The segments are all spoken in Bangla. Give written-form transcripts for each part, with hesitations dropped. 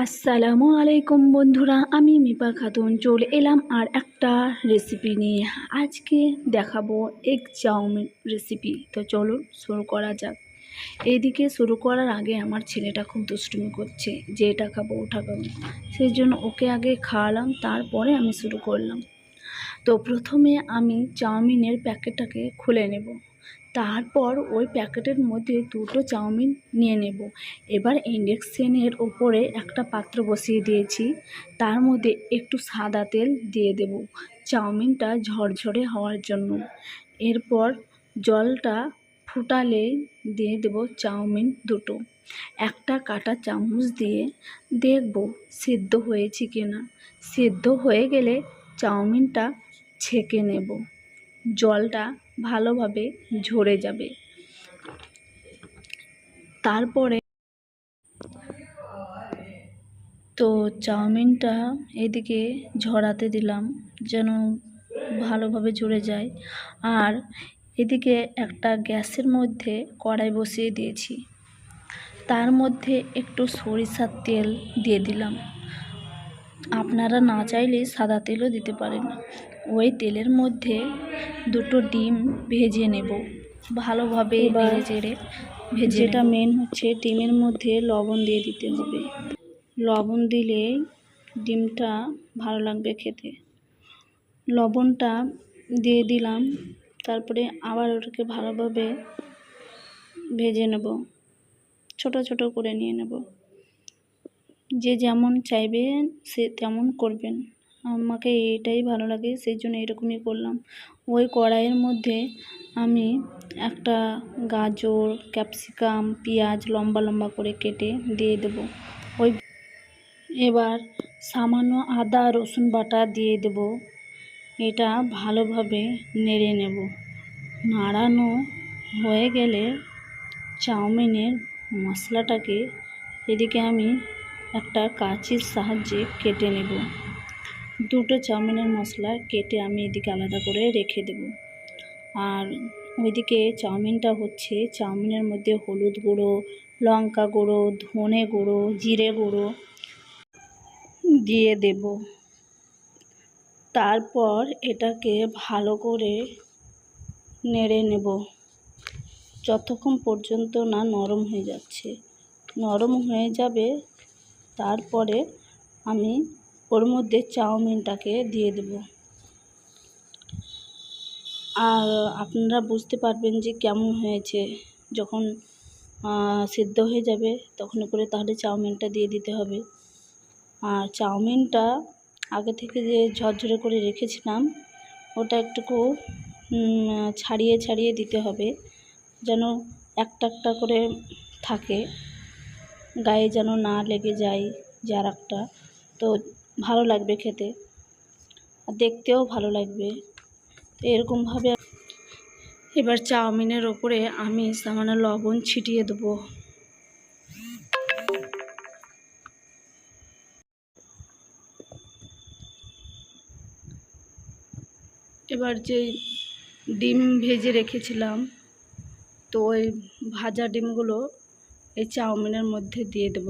আসসালামু আলাইকুম বন্ধুরা, আমি মিপা খাতুন চলে এলাম আর একটা রেসিপি নিয়ে। আজকে দেখাবো এগ চাউমিন রেসিপি। তো চলুন শুরু করা যাক। এইদিকে শুরু করার আগে আমার ছেলেটা খুব দুষ্টুমি করছে যে এটা খাবো ওটা খাবো, সেই জন্য ওকে আগে খাওয়ালাম, তারপরে আমি শুরু করলাম। তো প্রথমে আমি চাউমিনের প্যাকেটটাকে খুলে নেব, তারপর ওই প্যাকেটের মধ্যে দুটো চাউমিন নিয়ে নেব। এবার ইন্ডাকশানের ওপরে একটা পাত্র বসিয়ে দিয়েছি, তার মধ্যে একটু সাদা তেল দিয়ে দেব চাউমিনটা ঝরঝরে হওয়ার জন্য। এরপর জলটা ফুটালে দিয়ে দেব চাউমিন দুটো। একটা কাঁটা চামচ দিয়ে দেখব সিদ্ধ হয়েছে কিনা। সিদ্ধ হয়ে গেলে চাউমিনটা ছেঁকে নেব, জলটা ভালোভাবে ঝরে যাবে। তারপরে তো চাউমিনটা এদিকে ঝরাতে দিলাম যেন ভালোভাবে ঝরে যায়। আর এদিকে একটা গ্যাসের মধ্যে কড়াই বসিয়ে দিয়েছি, তার মধ্যে একটু সরিষার তেল দিয়ে দিলাম। আপনারা না চাইলে সাদা তেলও দিতে পারেন। ওই তেলের মধ্যে দুটো ডিম ভেজে নেব ভালোভাবে, নেড়ে চেড়ে ভেজে। যেটা মেন হচ্ছে ডিমের মধ্যে লবণ দিয়ে দিতে হবে। লবণ দিলে ডিমটা ভালো লাগবে খেতে। লবণটা দিয়ে দিলাম, তারপরে আবার ওটাকে ভালোভাবে ভেজে নেব, ছোট ছোট করে নিয়ে নেব। যে যেমন চাইবেন সে তেমন করবেন, আমাকে এটাই ভালো লাগে সেই জন্য এরকমই করলাম। ওই কড়াইয়ের মধ্যে আমি একটা গাজর, ক্যাপসিকাম, পেঁয়াজ লম্বা লম্বা করে কেটে দিয়ে দেব। এবার সামান্য আদা রসুন বাটা দিয়ে দেব। এটা ভালোভাবে নেড়ে নেব। নাড়ানো হয়ে গেলে চাউমিনের মশলাটাকে এদিকে আমি একটা কাঁচির সাহায্যে কেটে নেব। দুটো চাউমিনের মশলা কেটে আমি এদিকে আলাদা করে রেখে দেব। আর ওইদিকে চাউমিনটা হচ্ছে, চাউমিনের মধ্যে হলুদ গুঁড়ো, লঙ্কা গুঁড়ো, ধনে গুঁড়ো, জিরে গুঁড়ো দিয়ে দেব। তারপর এটাকে ভালো করে নেড়ে নেব যতক্ষণ পর্যন্ত না নরম হয়ে যাচ্ছে। নরম হয়ে যাবে, তারপরে আমি ওর মধ্যে চাউমিনটাকে দিয়ে দেব। আর আপনারা বুঝতে পারবেন যে কেমন হয়েছে যখন সিদ্ধ হয়ে যাবে তখন করে, তাহলে চাউমিনটা দিয়ে দিতে হবে। আর চাউমিনটা আগে থেকে যে ঝরঝরে করে রেখেছিলাম ওটা একটুকু ছাড়িয়ে ছাড়িয়ে দিতে হবে, যেন একটা একটা করে থাকে, গায়ে যেন না লেগে যায় যার একটা। তো ভালো লাগবে খেতে আর দেখতেও ভালো লাগবে। তো এরকমভাবে এবার চাউমিনের ওপরে আমি সামান্য লবণ ছিটিয়ে দেবো। এবার যে ডিম ভেজে রেখেছিলাম, তো ওই ভাজা ডিমগুলো এই চাউমিনের মধ্যে দিয়ে দেব।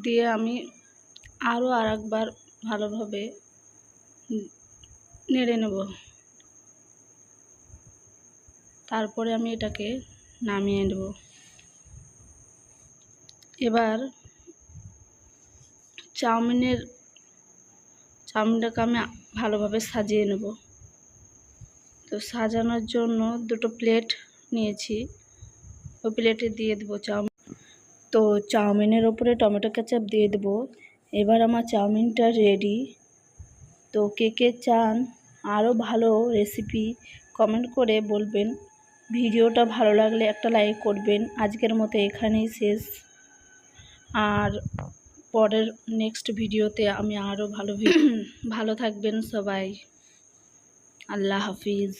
দিয়ে আমি আরও আরেকবার ভালোভাবে নেড়ে নেব। তারপরে আমি এটাকে নামিয়ে নেব। এবার চাউমিনটাকে আমি ভালোভাবে সাজিয়ে নেব। তো সাজানোর জন্য দুটো প্লেট নিয়েছি, ওই প্লেটে দিয়ে দেবো চাউমিন। তো চাউমিনের ওপরে টমেটো কেচাপ দিয়ে দেবো। এবার আমার চাউমিনটা রেডি। তো কে কে চান আরও ভালো রেসিপি কমেন্ট করে বলবেন। ভিডিওটা ভালো লাগলে একটা লাইক করবেন। আজকের মতো এখানেই শেষ। আর পরের নেক্সট ভিডিওতে আমি আরও ভালো থাকবেন সবাই। আল্লাহ হাফিজ।